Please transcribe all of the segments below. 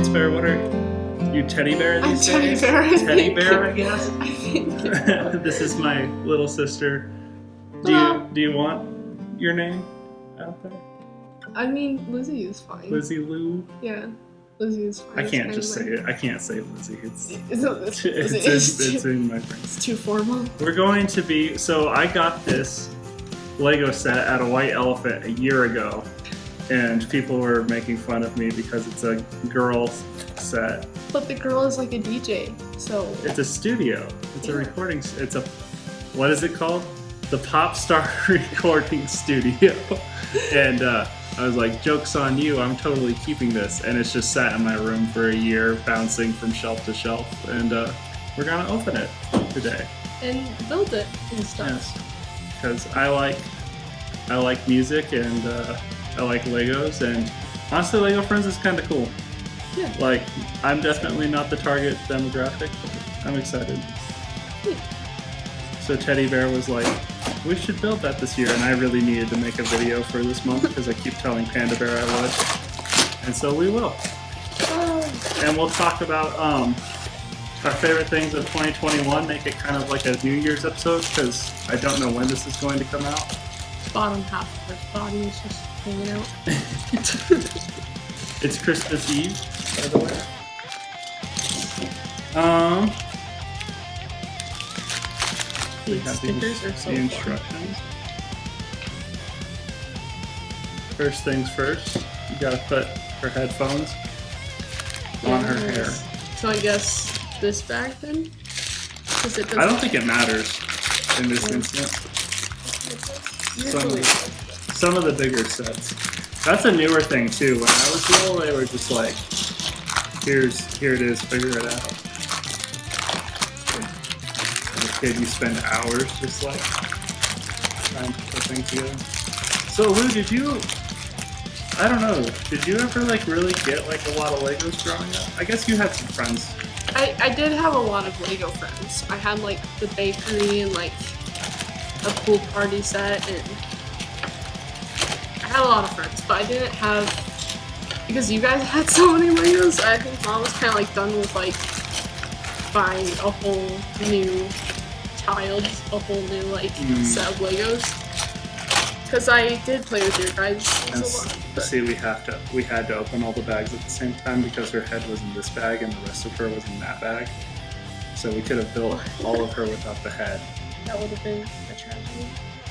What's bear? What are you, teddy bear these days? Teddy bear, I guess. I think. This is my little sister. Do you want your name out there? I mean, Lizzie is fine. Lizzie Lou? Yeah, Lizzie is fine. I can't just say it. I can't say Lizzie. It's in my brain. It's too formal. We're going to be... So I got this Lego set at a White Elephant a year ago. And people were making fun of me because it's a girl set. But the girl is like a DJ, so... It's a studio. It's a recording... It's a... What is it called? The Pop Star Recording Studio. And I was like, joke's on you, I'm totally keeping this. And it's just sat in my room for a year, bouncing from shelf to shelf. And we're going to open it today. And build it and stuff. Yes. Because I like music and I like Legos. And honestly, Lego Friends is kind of cool. Yeah. Like, I'm definitely not the target demographic, but I'm excited. Yeah. So Teddy Bear was like, we should build that this year, and I really needed to make a video for this month because I keep telling Panda Bear I would. And so we will. And we'll talk about our favorite things of 2021, make it kind of like a New Year's episode because I don't know when this is going to come out. Bottom half of her body is just hanging out. It's Christmas Eve, by the way. The stickers are so the instructions. First things first, you gotta put her headphones on her hair. So I guess this bag then? I don't think it matters in this instance. Some of the bigger sets. That's a newer thing too. When I was little, they were just like, here it is, figure it out. As a kid, you spend hours just like trying to put things together. So Lou, did you ever like really get like a lot of Legos growing up? I guess you had some friends. I did have a lot of Lego friends. I had like the bakery and like a pool party set, and I had a lot of friends, but I didn't have, because you guys had so many Legos, I think Mom was kind of like done with like buying a whole new set of Legos. Because I did play with your guys a lot. But... See, we had to open all the bags at the same time because her head was in this bag and the rest of her was in that bag. So we could have built all of her without the head. That would have been a tragedy.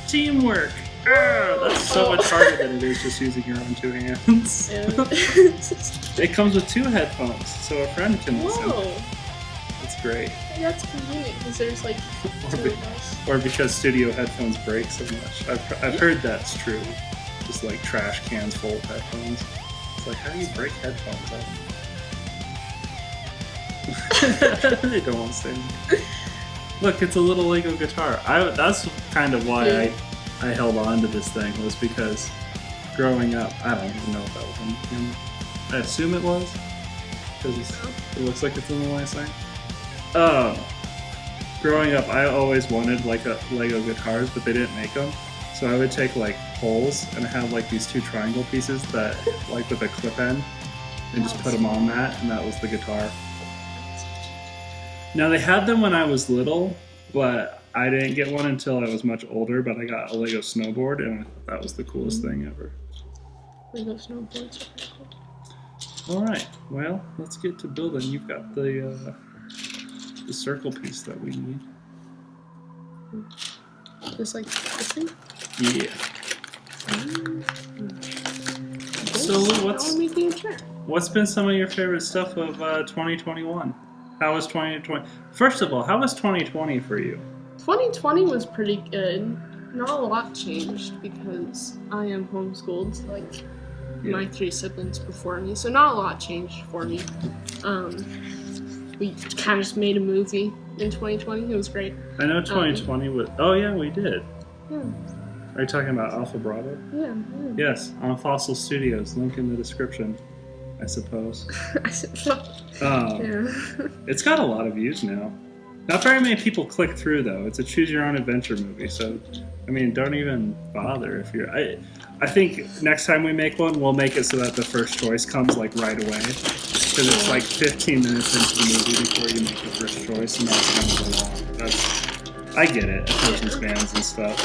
Teamwork! That's so much harder than it is just using your own two hands. Yeah. It comes with two headphones, so a friend can listen. Whoa! That's great. That's convenient because there's like two of us. Or because studio headphones break so much. I've heard that's true. Just like trash cans full of headphones. It's like, how do you break headphones up? They don't want to say anything. Look, it's a little Lego guitar. That's kind of why I held on to this thing, was because growing up, I don't even know if that was on camera. I assume it was, because it looks like it's in the last thing. Growing up, I always wanted like Lego guitars, but they didn't make them. So I would take like holes and have like these two triangle pieces that like with a clip end, and just put them on that, and that was the guitar. Now they had them when I was little, but I didn't get one until I was much older, but I got a Lego snowboard, and I thought that was the coolest thing ever. Lego snowboards are pretty cool. Alright, well, let's get to building. You've got the circle piece that we need. Just like this thing? Yeah. So what's been some of your favorite stuff of 2021? How was 2020? First of all, how was 2020 for you? 2020 was pretty good. Not a lot changed because I am homeschooled, like my three siblings before me, so not a lot changed for me. We kind of just made a movie in 2020. It was great. I know 2020 was... Oh, yeah, we did. Yeah. Are you talking about Alpha Bravo? Yeah. Yes, on Fossil Studios. Link in the description, I suppose. It's got a lot of views now. Not very many people click through, though. It's a choose-your-own-adventure movie, so, I mean, don't even bother if you're... I think next time we make one, we'll make it so that the first choice comes, like, right away. because it's like 15 minutes into the movie before you make the first choice, and that's kind of long. I get it, attention spans and stuff.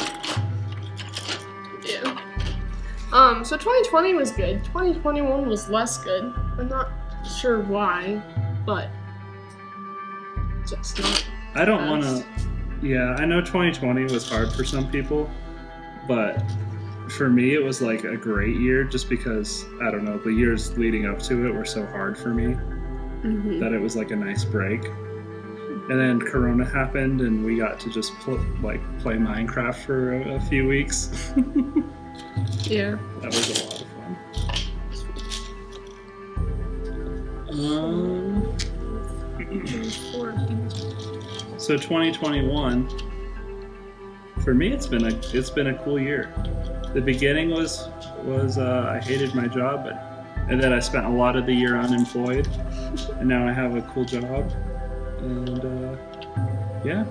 Yeah. So 2020 was good. 2021 was less good. I'm not sure why, but just not. I don't want to. Yeah, I know 2020 was hard for some people, but for me, it was like a great year just because, I don't know, the years leading up to it were so hard for me that it was like a nice break. And then Corona happened and we got to just play Minecraft for a few weeks. Yeah. That was a lot of fun. So 2021, for me, it's been a cool year. The beginning was I hated my job, and then I spent a lot of the year unemployed, and now I have a cool job, and yeah,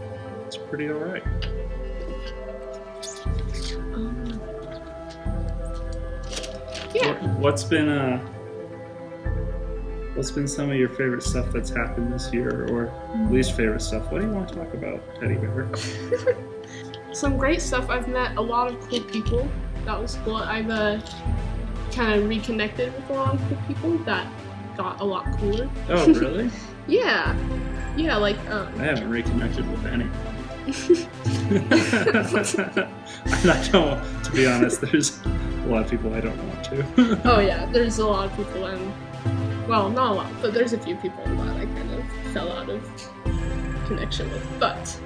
it's pretty alright. Yeah. What's been some of your favorite stuff that's happened this year, or least favorite stuff? What do you want to talk about, Teddy Bear? Some great stuff. I've met a lot of cool people. That was cool. I've kind of reconnected with a lot of cool people that got a lot cooler. Oh, really? Yeah. Yeah, like, I haven't reconnected with any. And I don't, to be honest, there's a lot of people I don't want to. Oh, yeah, there's a lot of people, well, not a lot, but there's a few people that I kind of fell out of connection with. But,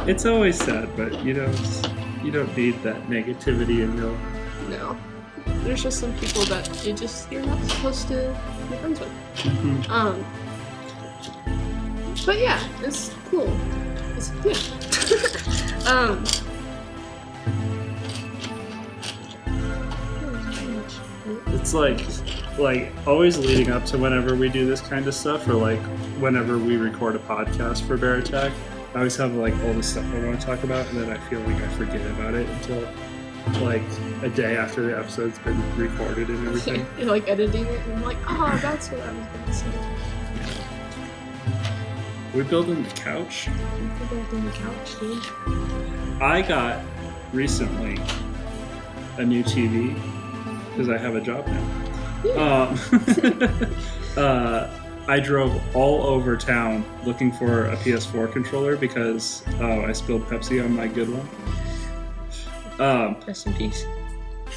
it's always sad, but you don't need that negativity in your. No. There's just some people that you're not supposed to be friends with. Mm-hmm. But yeah, it's cool. It's good. It's like always leading up to whenever we do this kind of stuff, or like whenever we record a podcast for Bear Attack, I always have like all this stuff I want to talk about, and then I feel like I forget about it until like a day after the episode's been recorded and everything. You're like editing it, and I'm like, oh, that's what I was going to say. We're building the couch. We're building the couch, dude. I got recently a new TV because I have a job now. I drove all over town looking for a PS4 controller because I spilled Pepsi on my good one. Rest in peace.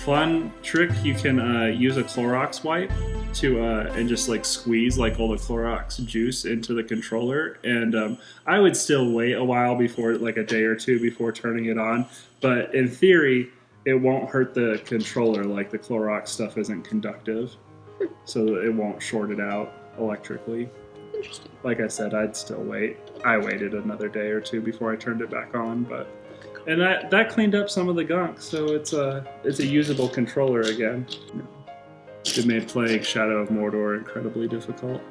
Fun trick, you can use a Clorox wipe to and just like squeeze like all the Clorox juice into the controller, and I would still wait a while before, like a day or two before turning it on, but in theory it won't hurt the controller. Like the Clorox stuff isn't conductive, so it won't short it out electrically. Interesting. Like I said, I'd still wait. I waited another day or two before I turned it back on, and that cleaned up some of the gunk, so it's a usable controller again. It made playing Shadow of Mordor incredibly difficult,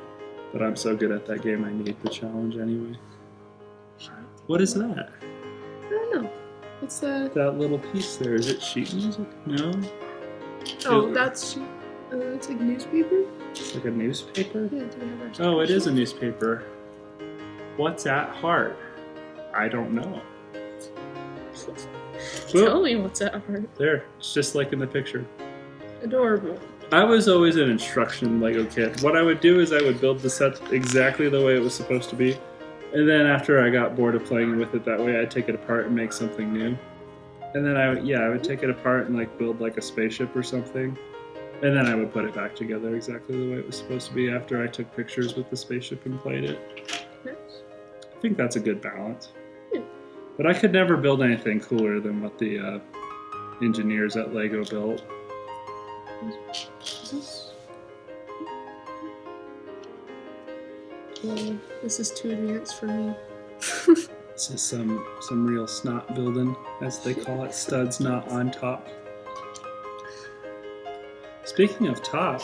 but I'm so good at that game I need the challenge anyway. What is that? I don't know. It's that little piece there. Is it sheet music? No. Oh, it's like newspaper. It's like a newspaper. Yeah, do we have our Oh, it is a newspaper. What's at heart? I don't know. Tell me what's at heart. There, it's just like in the picture. Adorable. I was always an instruction Lego kid. What I would do is I would build the set exactly the way it was supposed to be, and then after I got bored of playing with it that way, I'd take it apart and make something new. And then I would take it apart and like build like a spaceship or something, and then I would put it back together exactly the way it was supposed to be after I took pictures with the spaceship and played it. Nice. I think that's a good balance. But I could never build anything cooler than what the engineers at Lego built. This is too advanced for me. This is some real snot building, as they call it. Studs not on top. Speaking of top,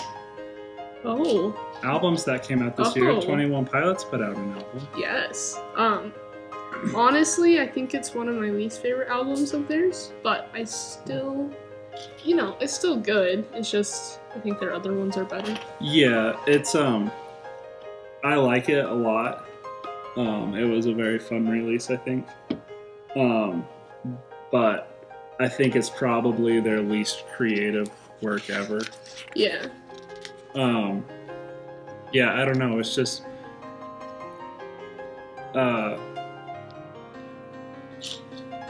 albums that came out this year. 21 Pilots put out an album. Yes. Honestly, I think it's one of my least favorite albums of theirs, but I still, it's still good. It's just, I think their other ones are better. Yeah, it's I like it a lot. It was a very fun release, I think. But I think it's probably their least creative work ever. Yeah. Yeah, I don't know. It's just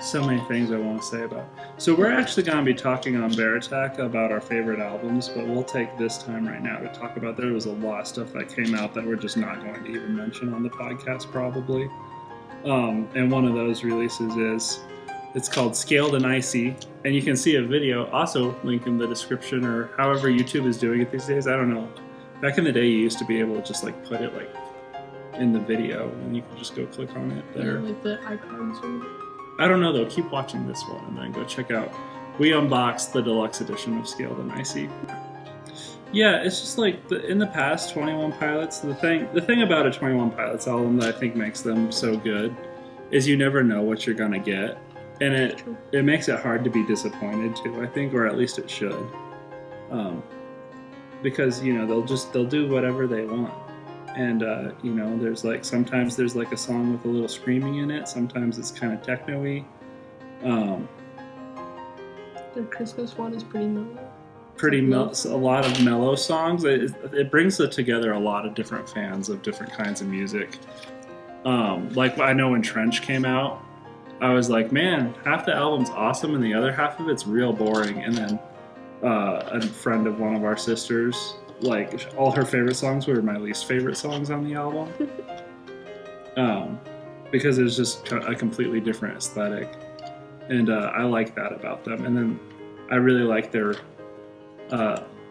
so many things I want to say about. So we're actually going to be talking on Bear Attack about our favorite albums, but we'll take this time right now to talk about. There was a lot of stuff that came out that we're just not going to even mention on the podcast, probably. And one of those releases it's called Scaled and Icy, and you can see a video, also link in the description, or however YouTube is doing it these days. I don't know. Back in the day, you used to be able to just like put it like in the video, and you could just go click on it there. Yeah, like the icons. I don't know though. Keep watching this one, and then go check out. We unboxed the deluxe edition of Scaled and Icy. Yeah, it's just like in the past 21 Pilots. The thing about a 21 Pilots album that I think makes them so good is you never know what you're gonna get, and it makes it hard to be disappointed too. I think, or at least it should, because you know they'll do whatever they want, and you know there's like sometimes there's like a song with a little screaming in it. Sometimes it's kind of techno-y. The Christmas one is pretty mellow. A lot of mellow songs. It brings together a lot of different fans of different kinds of music. Like I know when Trench came out, I was like, man, half the album's awesome and the other half of it's real boring. And then a friend of one of our sisters, like all her favorite songs were my least favorite songs on the album. Because it's just a completely different aesthetic. And I like that about them. And then I really like their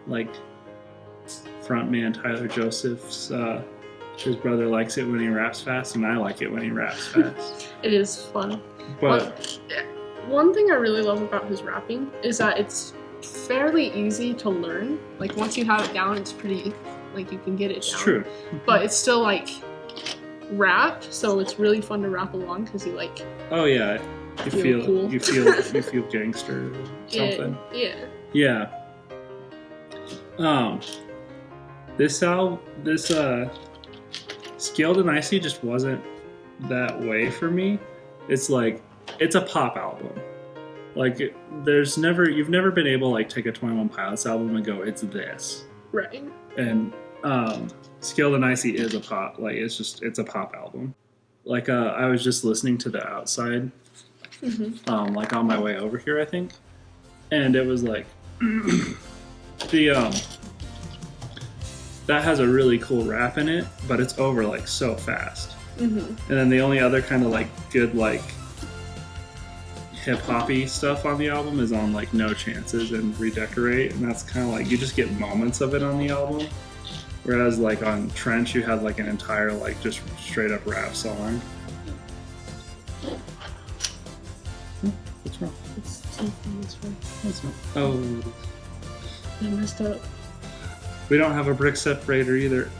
like frontman Tyler Joseph's his brother likes it when he raps fast, and I like it when he raps fast. It is fun. But one thing I really love about his rapping is that it's fairly easy to learn. Like once you have it down, it's pretty like you can get it down. It's true. But it's still like rap, so it's really fun to rap along because you like. Oh yeah, you feel cool. you feel gangster or something. Yeah. This Scaled and Icy just wasn't that way for me. It's like it's a pop album. Like you've never been able to like take a 21 Pilots album and go, it's this. Right. And Scaled and Icy is a pop. Like it's a pop album. Like I was just listening to The Outside, like on my way over here, I think, and it was like that has a really cool rap in it, but it's over like so fast. And then the only other kind of like good like hip hoppy stuff on the album is on like No Chances and Redecorate, and that's kind of like you just get moments of it on the album. Whereas like on Trench, you had like an entire like just straight up rap song. What's wrong? It's something that's wrong. What's wrong? Oh, I messed up. we don't have a brick separator either.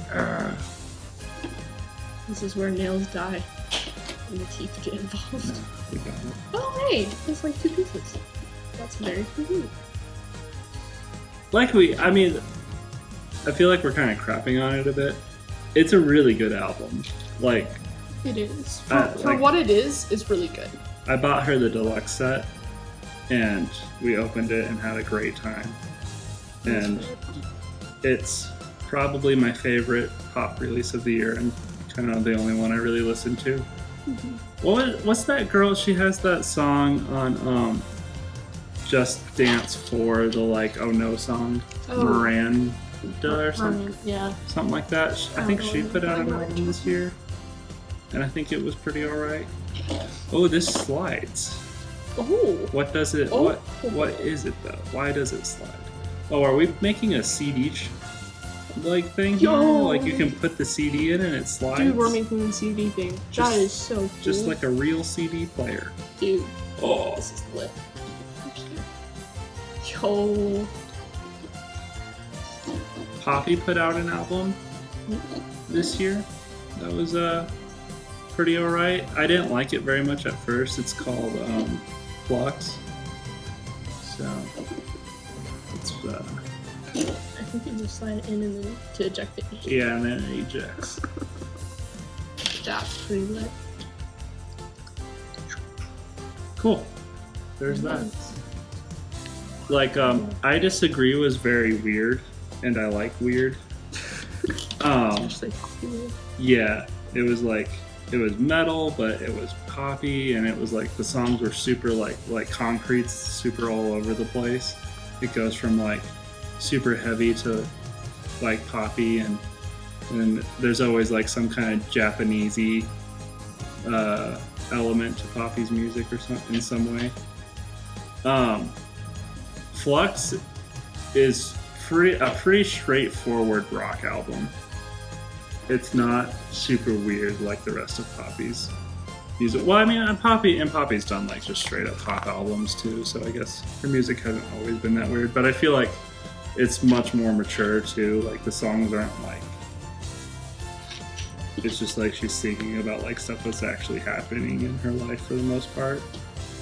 This is where nails die and the teeth get involved. We got it. Oh hey, it's like 2 pieces. That's very convenient. I feel like we're kind of crapping on it a bit. It's a really good album. Like it is. For what it is really good. I bought her the deluxe set, and we opened it and had a great time. And it's probably my favorite pop release of the year, and kind of the only one I really listened to. What's that girl? She has that song on Just Dance 4, the like Oh No song, Miranda or something. Yeah. Something like that. I think she put out an album this year, and I think it was pretty alright. Oh, this slides. Oh. What does it? Oh. What is it though? Why does it slide? Oh, are we making a CD like thing here? Like you can put the CD in and it slides. Dude, we're making a CD thing. That is so cool. Just like a real CD player. Dude. Oh, this is lit. Yo. Poppy put out an album this year. That was pretty alright. I didn't like it very much at first. It's called Flux. So it's I think you just slide it in and then to eject it. Yeah, and then it ejects. That's pretty lit. Cool. There's that. Like, I Disagree was very weird, and I like weird. Especially poppy weird. Yeah, it was metal, but it was poppy, and it was like the songs were super like concrete's super all over the place. It goes from like super heavy to like poppy, and there's always like some kind of Japanesey element to Poppy's music or something in some way. Flux is a pretty straightforward rock album. It's not super weird like the rest of Poppy's music. Well, I mean, Poppy's done like just straight up pop albums too, so I guess her music hasn't always been that weird. But I feel like it's much more mature too. Like the songs aren't like, it's just like she's thinking about like stuff that's actually happening in her life for the most part.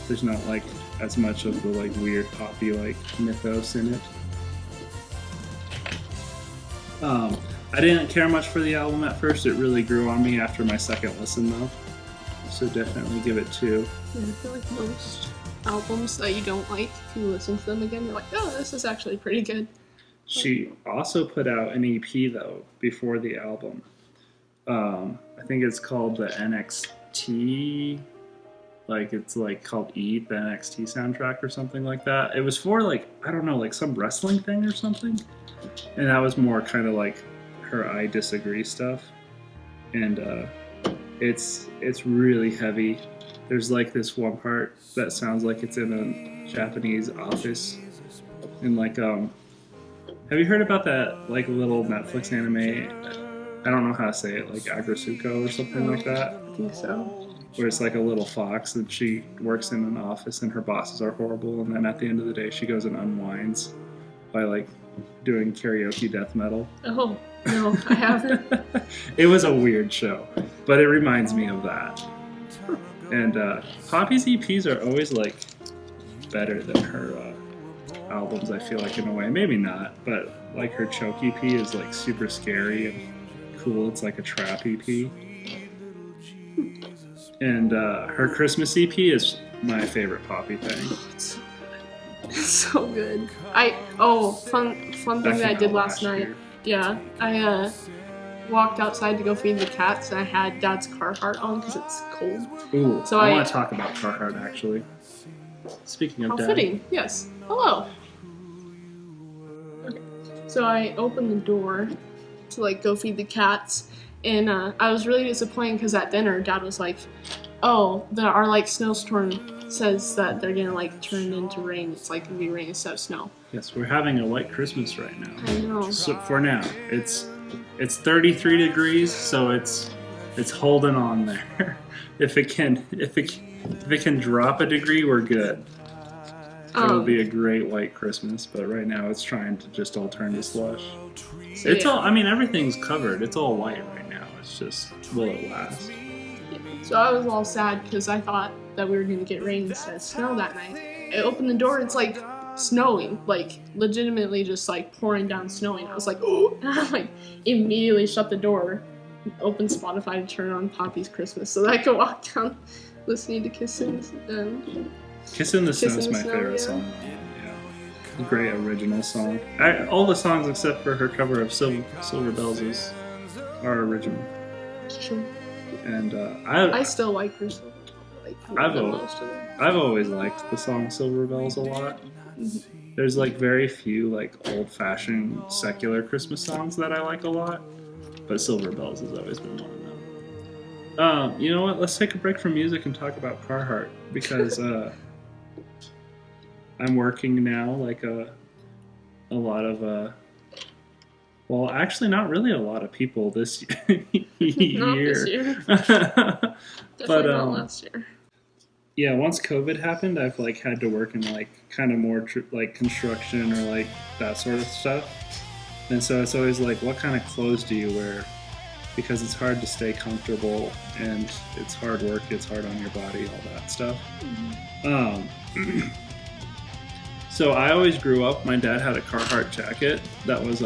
There's not like as much of the like weird poppy like mythos in it. I didn't care much for the album at first. It really grew on me after my second listen though. So definitely give it 2. Yeah, I feel like most albums that you don't like, if you listen to them again, you're like, oh, this is actually pretty good. She also put out an EP though before the album. I think it's called the NXT. Like it's like called Eat, the NXT soundtrack or something like that. It was for like, I don't know, like some wrestling thing or something. And that was more kind of like her I Disagree stuff. And it's really heavy. There's like this one part that sounds like it's in a Japanese office. And like, have you heard about that like little Netflix anime? I don't know how to say it, like Agrasuko or something like that. I think so. Where it's like a little fox and she works in an office and her bosses are horrible, and then at the end of the day she goes and unwinds by like doing karaoke death metal. Oh, no, I haven't. It was a weird show, but it reminds me of that. And Poppy's EPs are always like better than her albums, I feel like, in a way. Maybe not, but like her Choke EP is like super scary and cool. It's like a trap EP. And her Christmas EP is my favorite Poppy thing. It's so good. Fun thing that I did last night. Year. Yeah, I walked outside to go feed the cats, and I had Dad's Carhartt on because it's cold. Ooh, so I want to talk about Carhartt actually. Speaking of How Dad. fitting, yes. Hello. Okay. So I opened the door to like go feed the cats, and I was really disappointed because at dinner Dad was like, "Oh, our like snowstorm says that they're gonna like turn into rain. It's like gonna be rain instead of snow." Yes, we're having a white Christmas right now. I know. So for now, it's 33 degrees, so it's holding on there. If it can drop a degree, we're good. It'll be a great white Christmas, but right now it's trying to just all turn to slush. So, It's yeah. all, I mean, everything's covered. It's all white right now. It's just, will it last? So I was all sad because I thought that we were gonna get rain instead of snow that night. I opened the door, it's like snowing, like legitimately just like pouring down snowing. I was like, oh, and I like immediately shut the door, opened Spotify to turn on Poppy's Christmas so that I could walk down listening to Kissin'. Kissing the Snow is Kissing the my Snow, favorite yeah. song. Yeah. Great original song. All the songs except for her cover of Silver Bells are original. Sure. And I still like her so like I've than always- most of them. I've always liked the song Silver Bells a lot. There's like very few like old-fashioned secular Christmas songs that I like a lot, but Silver Bells has always been one of them. You know what? Let's take a break from music and talk about Carhartt because I'm working now like a lot of well, actually not really a lot of people this year. Not this year. But Definitely not last year. yeah, once COVID happened, I've like had to work in like kind of more like construction or like that sort of stuff. And so it's always like, what kind of clothes do you wear? Because it's hard to stay comfortable and it's hard work, it's hard on your body, all that stuff. So I always grew up, my dad had a Carhartt jacket that was,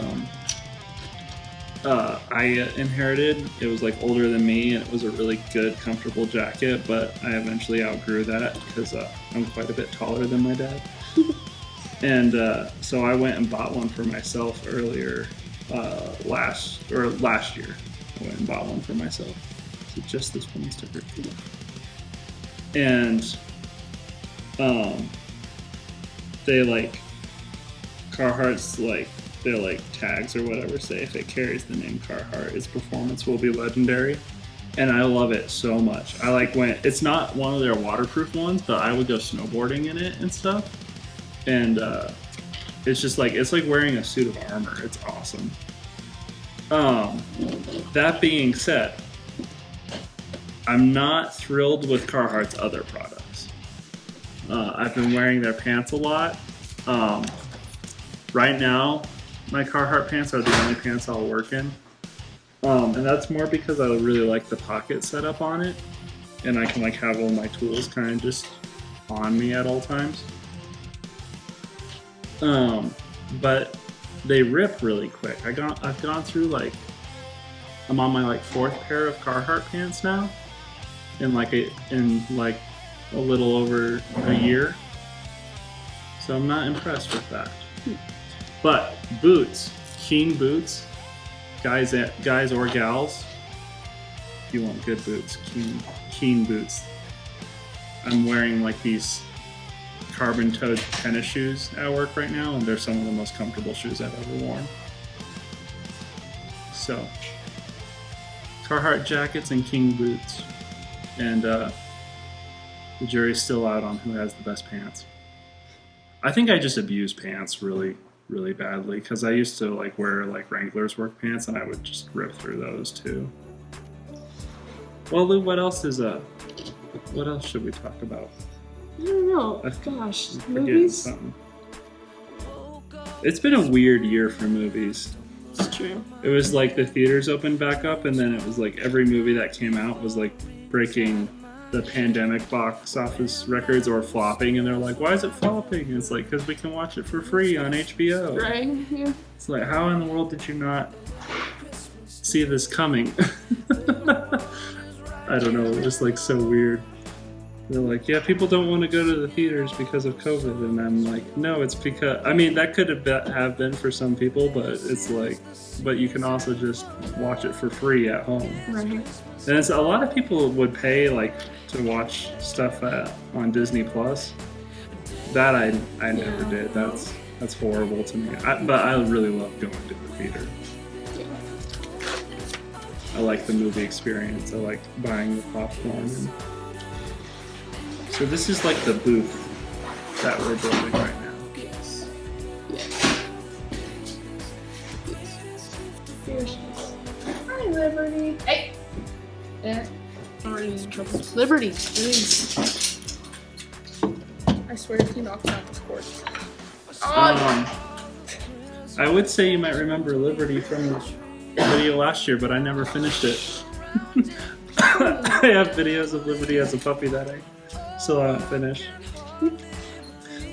I inherited. It was like older than me, and it was a really good, comfortable jacket, but I eventually outgrew that because I'm quite a bit taller than my dad. And so I went and bought one for myself earlier, last year. I went and bought one for myself. So just this one sticker. And they like, Carhartt's like, their like tags or whatever say if it carries the name Carhartt, its performance will be legendary. And I love it so much. I like when it's not one of their waterproof ones, but I would go snowboarding in it and stuff. And it's just like, it's like wearing a suit of armor. It's awesome. That being said, I'm not thrilled with Carhartt's other products. I've been wearing their pants a lot. Right now, my Carhartt pants are the only pants I'll work in. And that's more because I really like the pocket setup on it. And I can like have all my tools kind of just on me at all times. But they rip really quick. I've gone through like, I'm on my like 4th pair of Carhartt pants now. In like a little over a year. So I'm not impressed with that. But boots, Keen boots, guys or gals, if you want good boots, Keen boots. I'm wearing like these carbon-toed tennis shoes at work right now, and they're some of the most comfortable shoes I've ever worn. So, Carhartt jackets and King boots, and the jury's still out on who has the best pants. I think I just abuse pants really badly because I used to like wear like Wrangler's work pants, and I would just rip through those too. Well, Lou, what else should we talk about? I don't know. Gosh, I'm forgetting movies? something. It's been a weird year for movies. It's true. It was like the theaters opened back up, and then it was like every movie that came out was like breaking the pandemic box office records or flopping, and they're like, why is it flopping? And it's like, because we can watch it for free on HBO. Right? Yeah. It's like, how in the world did you not see this coming? I don't know, it was like so weird. They're like, yeah, people don't want to go to the theaters because of COVID, and I'm like, no, it's because, I mean, that could have been for some people, but it's like, but you can also just watch it for free at home. Right. And it's, a lot of people would pay like to watch stuff on Disney Plus. That I never did. That's horrible to me. But I really love going to the theater. Yeah. I like the movie experience. I like buying the popcorn. So this is like the booth that we're building right now. Yes. Yes. Here she is. Hi, Liberty. Hey. Yeah. Already in trouble. Liberty, please. I swear if you knock down this cord. I would say you might remember Liberty from the video last year, but I never finished it. I have videos of Liberty as a puppy that I still haven't finished.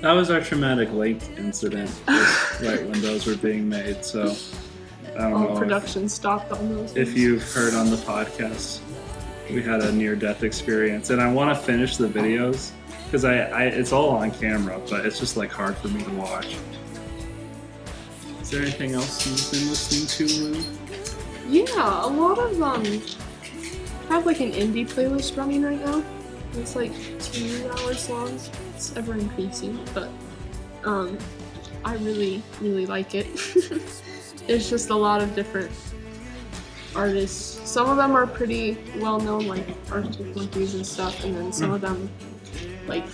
That was our traumatic lake incident, just right when those were being made, so I don't know. Production stopped on those. If you've heard on the podcast, we had a near-death experience, and I want to finish the videos because it's all on camera, but it's just like hard for me to watch. Is there anything else you've been listening to, Lou? Yeah, a lot of I have like an indie playlist running right now. It's like 2 hours long. It's ever increasing, but I really like it. There's just a lot of different artists. Some of them are pretty well known, like Arctic Monkeys and stuff, and then some of them like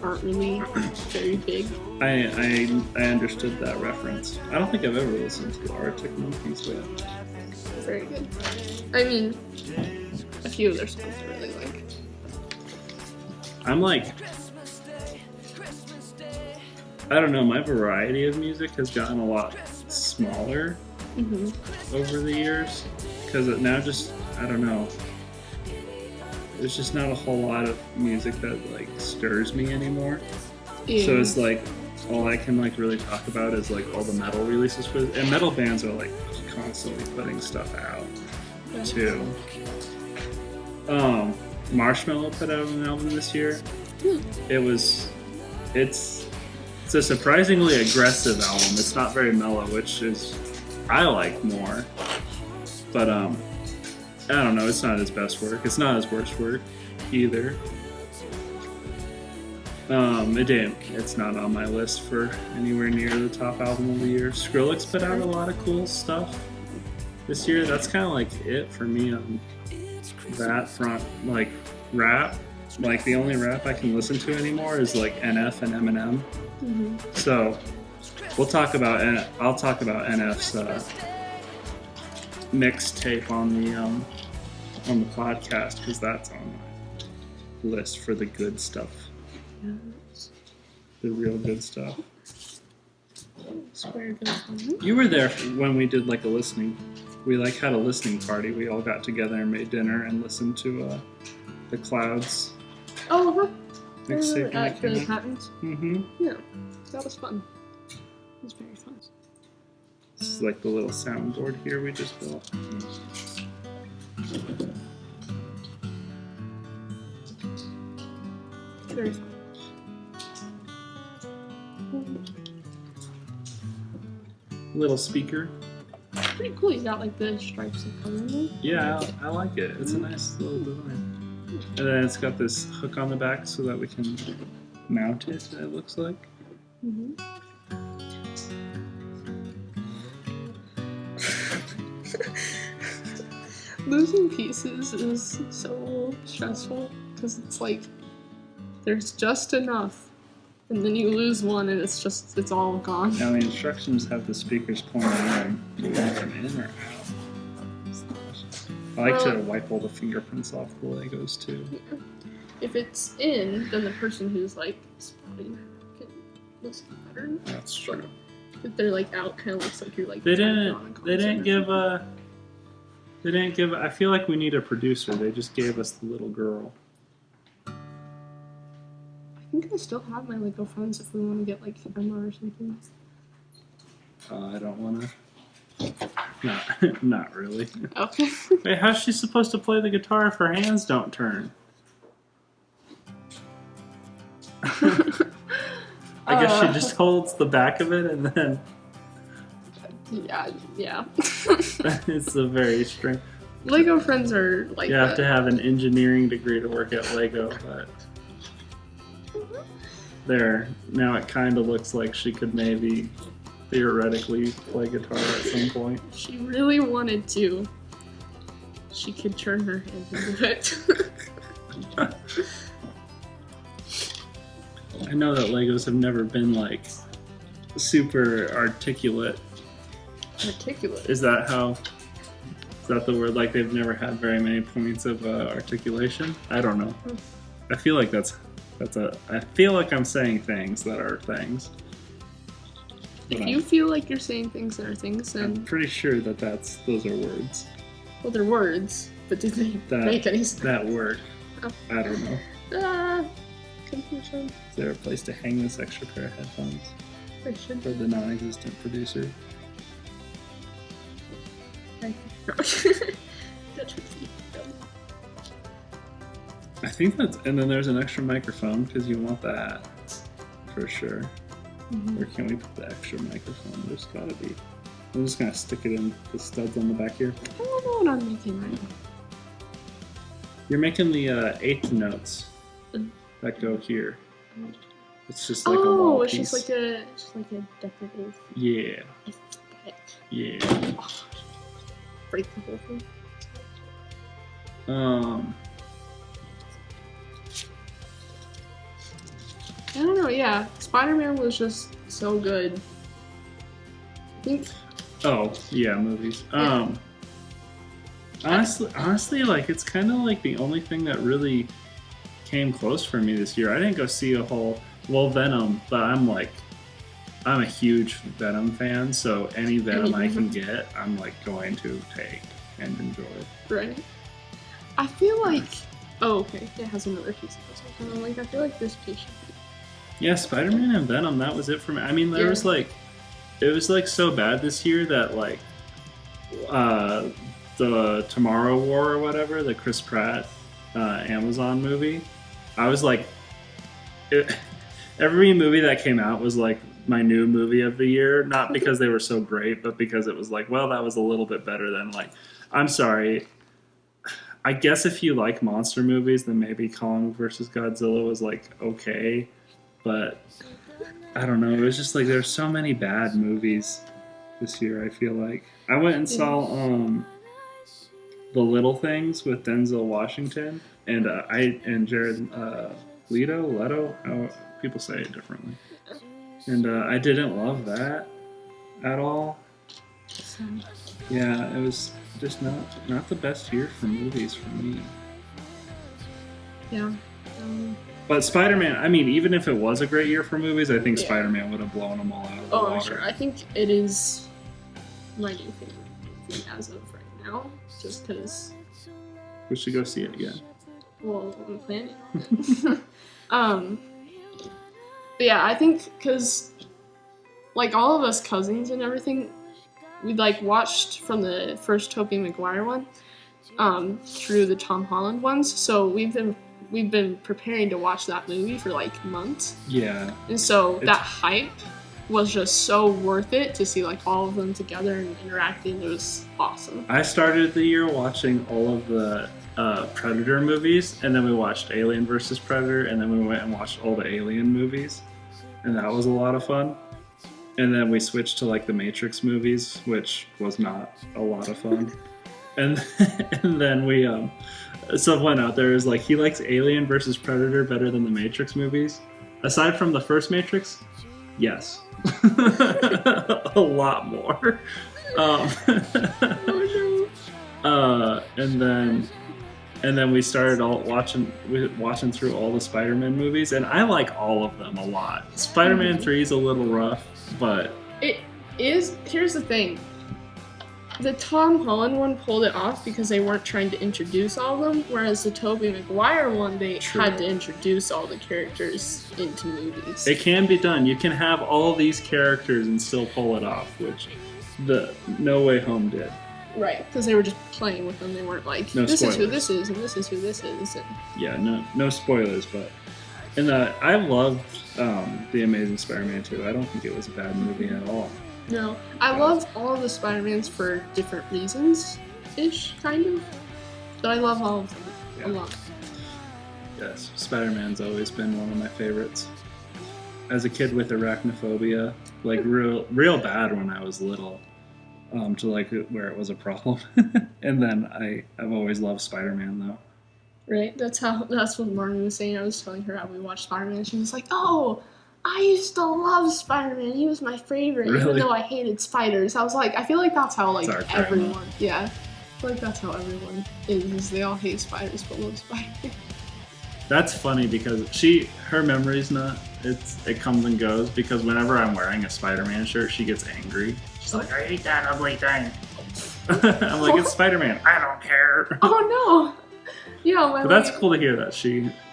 aren't really very big. I understood that reference. I don't think I've ever listened to Arctic Monkeys yet. Very good. I mean, a few of their songs I really like. I'm like, I don't know, my variety of music has gotten a lot smaller over the years, because it now just, I don't know, there's just not a whole lot of music that like stirs me anymore. Yeah. So it's like, all I can like really talk about is like all the metal releases and metal bands are like constantly putting stuff out too. Marshmello put out an album this year. It's a surprisingly aggressive album. It's not very mellow, which is I like more. But I don't know, it's not his best work. It's not his worst work either. It's not on my list for anywhere near the top album of the year. Skrillex put out a lot of cool stuff this year. That's kind of like it for me on that front. Like rap, like the only rap I can listen to anymore is like NF and Eminem. Mm-hmm. So I'll talk about NF's mixtape on the podcast because that's on my list for the good stuff. Yes. The real good stuff. You were there when we did like a listening. We like had a listening party. We all got together and made dinner and listened to the Clouds. Oh, mixtape. At the Patents. Mm-hmm. Yeah, that was fun. It was very fun. This is like the little soundboard here we just built. Very fun. Little speaker. Pretty cool. You got like the stripes of color in there. Yeah, I like it. It's a nice little design. And then it's got this hook on the back so that we can mount it. It looks like. Mm-hmm. Losing pieces is so stressful because it's like there's just enough, and then you lose one, and it's all gone. Now the instructions have the speakers pointing in. Do you want them in or out? I like to wipe all the fingerprints off the Legos too. If it's in, then the person who's like spotting can listen better. That's true. If they're like out, kind of looks like you're like. They didn't give. I feel like we need a producer. They just gave us the little girl. I think I still have my Lego friends if we want to get like Emma or something. I don't want to. Not really. Okay. Wait, how's she supposed to play the guitar if her hands don't turn? I guess she just holds the back of it and then. Yeah. It's a very strange. Lego friends are like. You have to have an engineering degree to work at Lego, but. There. Now it kind of looks like she could maybe theoretically play guitar at some point. If she really wanted to, she could turn her hands into it. I know that Legos have never been like super articulate. Articulate? Is that the word? Like they've never had very many points of articulation? I don't know. I feel like I feel like I'm saying things that are things. If you feel like you're saying things that are things, then... I'm pretty sure that those are words. Well, they're words, but do they make any sense? That word. Oh. I don't know. Confusion. Is there a place to hang this extra pair of headphones? There should for the non-existent producer. I think that's, and then there's an extra microphone because you want that for sure. Mm-hmm. Or can we put the extra microphone? There's gotta be. I'm just gonna stick it in the studs on the back here. I don't know what I'm making right now. You're making the eighth notes that go here. It's just like a wall piece. It's just like a decorative. Yeah. Aesthetic. Yeah. Break the whole thing. I don't know, yeah. Spider-Man was just so good. I think... Oh, yeah, movies. Yeah. Honestly, like, it's kind of like the only thing that really came close for me this year. I didn't go see a whole... Well, Venom, but I'm a huge Venom fan, so any Venom I can get, I'm, like, going to take and enjoy. Right. I feel like... Oh, okay. It has another piece of puzzle. And I'm like, I feel like this piece should be Yeah, Spider-Man and Venom, that was it for me. I mean, there was like, it was like so bad this year that like, the Tomorrow War or whatever, the Chris Pratt Amazon movie, I was like, every movie that came out was like my new movie of the year, not because they were so great, but because it was like, well, that was a little bit better than like, I'm sorry, I guess if you like monster movies, then maybe Kong versus Godzilla was like okay, but I don't know, it was just like there's so many bad movies this year. I feel like I went and saw The Little Things with Denzel Washington and Jared Leto, how people say it differently, and I didn't love that at all. Yeah, it was just not the best year for movies for me. Yeah. But Spider-Man, I mean, even if it was a great year for movies, I think Spider-Man would have blown them all out of the water. Oh, sure. I think it is my new favorite movie as of right now, just because. We should go see it again. Well, I'm planning. But yeah, I think because, like, all of us cousins and everything, we like watched from the first Tobey Maguire one through the Tom Holland ones. So we've been preparing to watch that movie for like months. Yeah. And so that hype was just so worth it to see like all of them together and interacting. It was awesome. I started the year watching all of the Predator movies, and then we watched Alien vs. Predator, and then we went and watched all the Alien movies, and that was a lot of fun. And then we switched to like the Matrix movies, which was not a lot of fun. And then we someone out there is like, he likes Alien vs. Predator better than the Matrix movies. Aside from the first Matrix, yes. A lot more. And then we started watching through all the Spider-Man movies, and I like all of them a lot. Spider-Man 3 is a little rough, but it is. Here's the thing: the Tom Holland one pulled it off because they weren't trying to introduce all of them, whereas the Tobey Maguire one, they had to introduce all the characters into movies. It can be done. You can have all these characters and still pull it off, which the No Way Home did. Right, because they were just playing with them. They weren't like, this is who this is, and this is who this is. And... Yeah, no spoilers, but... And I loved The Amazing Spider-Man 2. I don't think it was a bad movie at all. No, I loved all of the Spider-Mans for different reasons-ish, kind of. But I love all of them a lot. Yes, Spider-Man's always been one of my favorites. As a kid with arachnophobia, like real bad when I was little. To like where it was a problem. And then I've always loved Spider-Man though. Right, that's what Martin was saying. I was telling her how we watched Spider-Man, and she was like, "Oh, I used to love Spider-Man. He was my favorite, really? Even though I hated spiders." I was like, I feel like that's how like everyone, I feel like that's how everyone is. They all hate spiders but love Spider-Man. That's funny because her memory's not. It comes and goes because whenever I'm wearing a Spider-Man shirt, she gets angry. She's like, I hate that ugly thing. I'm like, it's Spider-Man. I don't care. Oh no. Yeah, but that's cool to hear that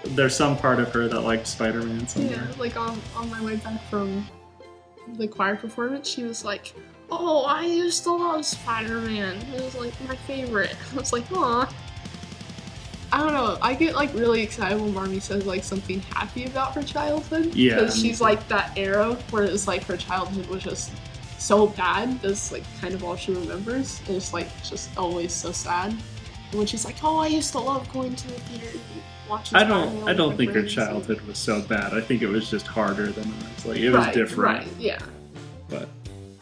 there's some part of her that liked Spider-Man somewhere. Yeah, like on my way back from the choir performance, she was like, "Oh, I used to love Spider-Man. It was like my favorite." I was like, "Aw." I don't know. I get like really excited when Marmy says like something happy about her childhood. Yeah. Because she's like that era where it's like her childhood was just so bad. That's like kind of all she remembers. And it's like just always so sad. And when she's like, "Oh, I used to love going to the theater and watching." I don't think her childhood was so bad. I think it was just harder than ours. Like it was different. Right. Yeah. But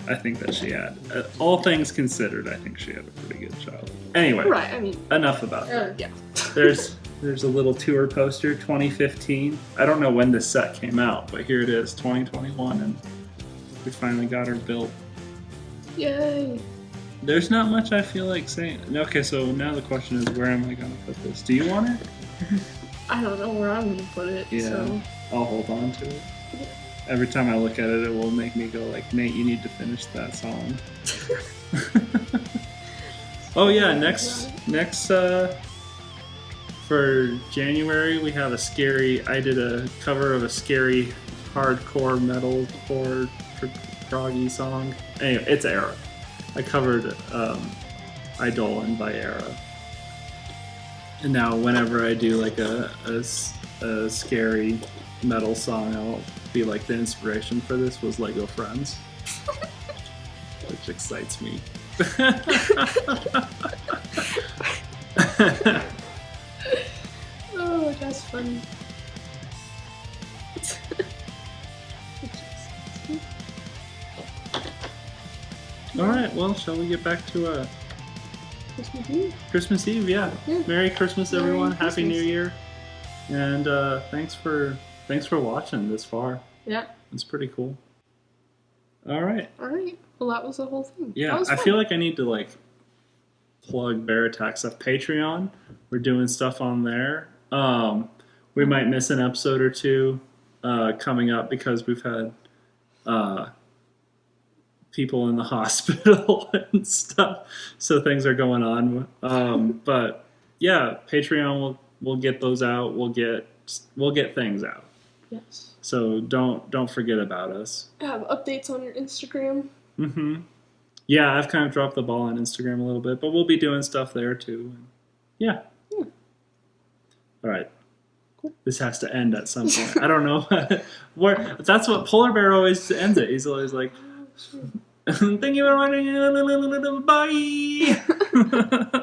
I think that she had, all things considered, I think she had a pretty good childhood. Anyway. Right. I mean. Enough about that. Yeah. There's a little tour poster, 2015. I don't know when this set came out, but here it is, 2021, and we finally got her built. Yay! There's not much I feel like saying. Okay, so now the question is, where am I going to put this? Do you want it? I don't know where I'm going to put it. Yeah, so. I'll hold on to it. Yeah. Every time I look at it, it will make me go like, Nate, you need to finish that song. Oh yeah, next for January we have I did a cover of a scary hardcore metalcore proggy song. Anyway, it's Era. I covered Idolin by Era. And now whenever I do like a scary metal song, I'll be like, the inspiration for this was Lego Friends. Which excites me. Oh, that's funny. Alright, well, shall we get back to Christmas Eve? Christmas Eve, yeah. Merry Christmas, Merry everyone. Christmas. Happy New Year. And thanks for watching this far. Yeah. It's pretty cool. Alright. Alright. Well, that was the whole thing. Yeah, I feel like I need to like plug Bear Attack stuff. Patreon, we're doing stuff on there. We might miss an episode or two coming up because we've had people in the hospital and stuff, so things are going on. But yeah, Patreon we'll get those out. We'll get things out. Yes. So don't forget about us. I have updates on your Instagram. Mm-hmm. Yeah, I've kind of dropped the ball on Instagram a little bit, but we'll be doing stuff there too. Yeah. All right. Cool. This has to end at some point. I don't know where. That's what Polar Bear always ends it. He's always like, "Thank you for watching. Bye."